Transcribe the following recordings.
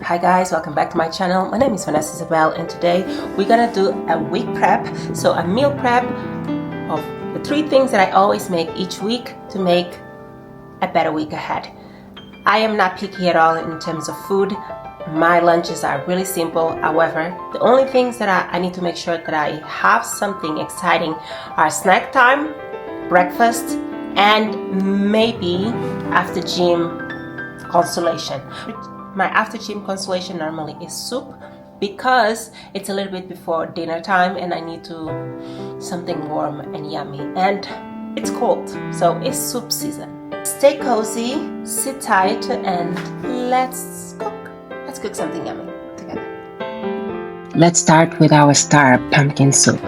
Hi guys, welcome back to my channel. My name is Vanessa Isabel and today we're gonna do a week prep, so a meal prep of the 3 things that I always make each week to make a better week ahead. I am not picky at all in terms of food. My lunches are really simple. However, the only things that I need to make sure that I have something exciting are snack time, breakfast, and maybe after gym consolation. My after gym consolation normally is soup because it's a little bit before dinner time and I need to something warm and yummy, and it's cold, so it's soup season. Stay cozy, sit tight, and let's cook something yummy together. Let's start with our star, pumpkin soup.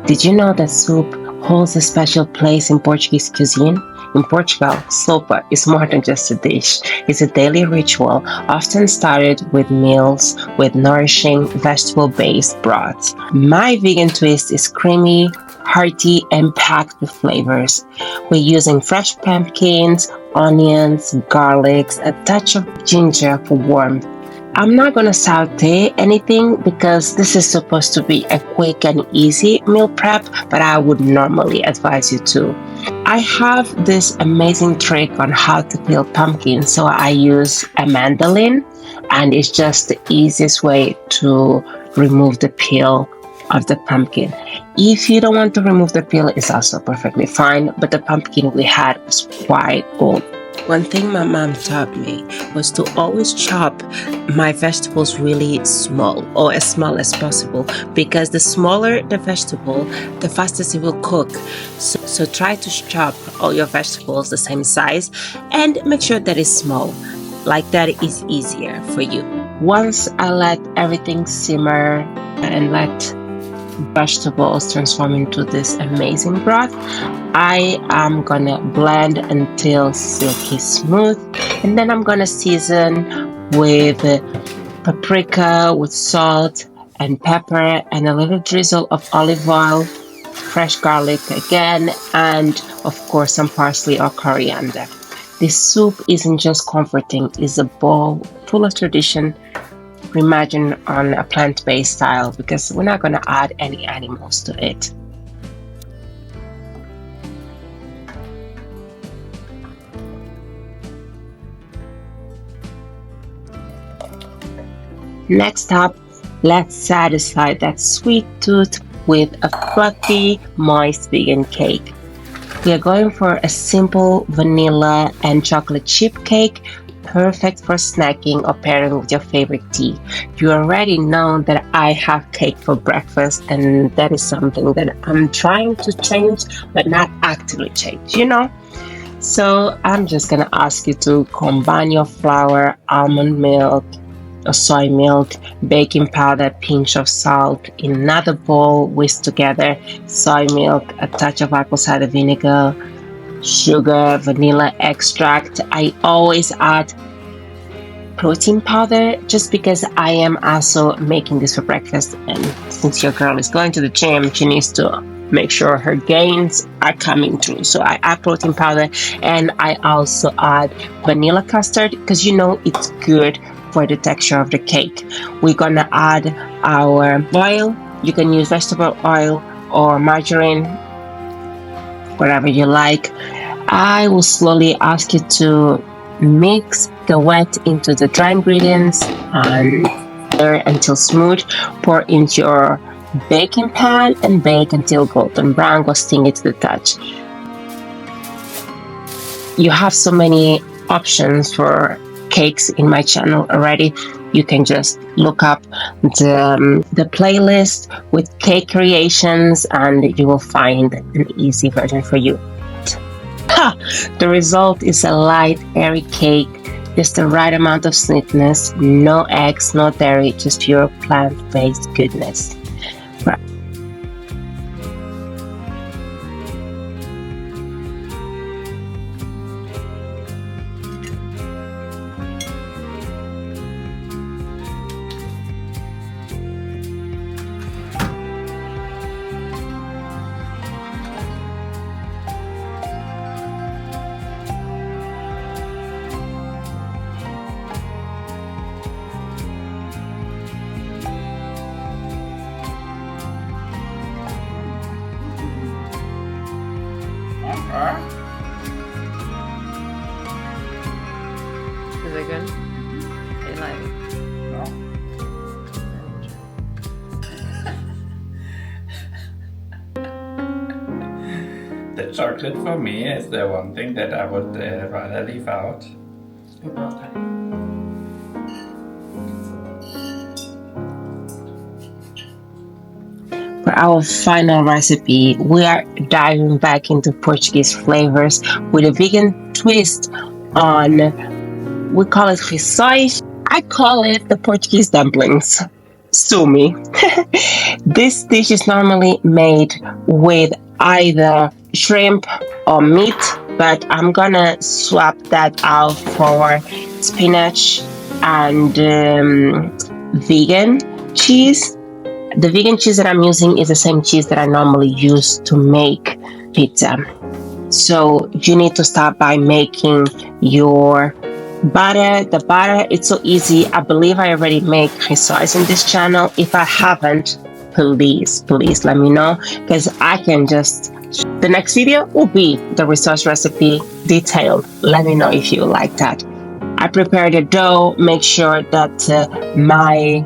Did you know that soup holds a special place in Portuguese cuisine? In Portugal, sopa is more than just a dish. It's a daily ritual, often started with meals with nourishing vegetable-based broths. My vegan twist is creamy, hearty, and packed with flavors. We're using fresh pumpkins, onions, garlics, a touch of ginger for warmth. I'm not gonna saute anything because this is supposed to be a quick and easy meal prep, but I would normally advise you to. I have this amazing trick on how to peel pumpkins, so I use a mandolin, and it's just the easiest way to remove the peel of the pumpkin. If you don't want to remove the peel, it's also perfectly fine, but the pumpkin we had was quite old. One thing my mom taught me was to always chop my vegetables really small, or as small as possible, because the smaller the vegetable, the fastest it will cook. So try to chop all your vegetables the same size and make sure that it's small. Like that is easier for you. Once I let everything simmer and let vegetables transform into this amazing broth, I am gonna blend until silky smooth, and then I'm gonna season with paprika, with salt and pepper, and a little drizzle of olive oil, fresh garlic again, and of course some parsley or coriander. This soup isn't just comforting, it's a bowl full of tradition, reimagined on a plant-based style, because we're not going to add any animals to it. Next up, let's satisfy that sweet tooth with a fluffy, moist vegan cake. We are going for a simple vanilla and chocolate chip cake, perfect for snacking or pairing with your favorite tea. You already know that I have cake for breakfast, and that is something that I'm trying to change, but not actively change, So I'm just gonna ask you to combine your flour, almond milk, or soy milk, baking powder, pinch of salt in another bowl. Whisk together soy milk, a touch of apple cider vinegar, sugar, vanilla extract. I always add protein powder just because I am also making this for breakfast, and since your girl is going to the gym, she needs to make sure her gains are coming through. So I add protein powder, and I also add vanilla custard because it's good for the texture of the cake. We're gonna add our oil. You can use vegetable oil or margarine, whatever you like. I will slowly ask you to mix the wet into the dry ingredients and stir until smooth. Pour into your baking pan and bake until golden brown, roasting it to the touch. You have so many options for cakes in my channel already. You can just look up the playlist with cake creations and you will find an easy version for you. The result is a light, airy cake, just the right amount of sweetness, no eggs, no dairy, just pure plant-based goodness. Right. chocolate for me is the one thing that I would rather leave out. For our final recipe, we are diving back into Portuguese flavors with a vegan twist on, we call it rissois. I call it the Portuguese dumplings. Sue me. This dish is normally made with either shrimp or meat, but I'm gonna swap that out for spinach and vegan cheese. The vegan cheese that I'm using is the same cheese that I normally use to make pizza. So you need to start by making your butter. The butter, it's so easy. I believe I already make rissois in this channel. If I haven't, please let me know, because I can just, the next video will be the rissois recipe detailed. Let me know if you like that. I prepare the dough, make sure that my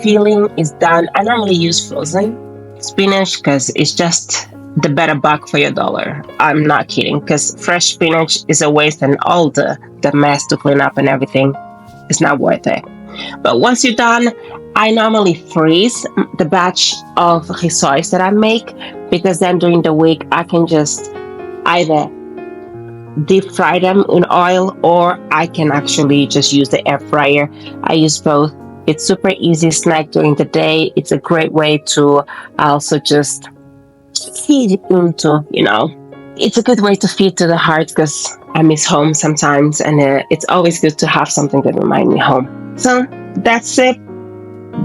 filling is done. I normally use frozen spinach because it's just the better buck for your dollar. I'm not kidding, because fresh spinach is a waste, and all the mess to clean up and everything is not worth it. But once you're done, I normally freeze the batch of rissois that I make, because then during the week I can just either deep fry them in oil, or I can actually just use the air fryer. I use both. It's super easy snack during the day. It's a great way to also just feed into, it's a good way to feed to the heart, because I miss home sometimes, and it's always good to have something that reminds me home. So that's it.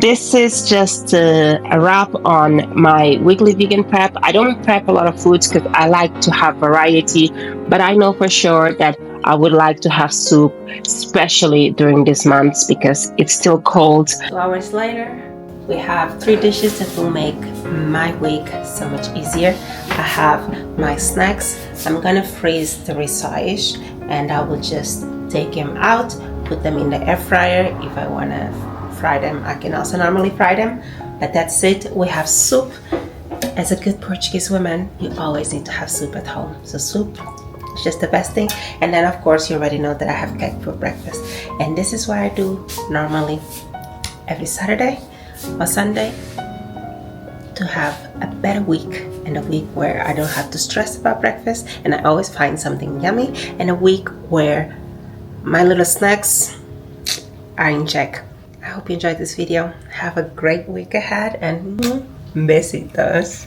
This is just a wrap on my weekly vegan prep. I don't prep a lot of foods because I like to have variety, but I know for sure that I would like to have soup, especially during these months because it's still cold. 2 hours later, we have 3 dishes that will make my week so much easier. I have my snacks. I'm gonna freeze the rissois, and I will just take them out, put them in the air fryer. If I wanna fry them, I can also normally fry them, but that's it. We have soup. As a good Portuguese woman, you always need to have soup at home. So soup is just the best thing. And then of course you already know that I have cake for breakfast, and this is what I do normally every Saturday or Sunday to have a better week, and a week where I don't have to stress about breakfast, and I always find something yummy, and a week where my little snacks are in check. I hope you enjoyed this video. Have a great week ahead, and besitos.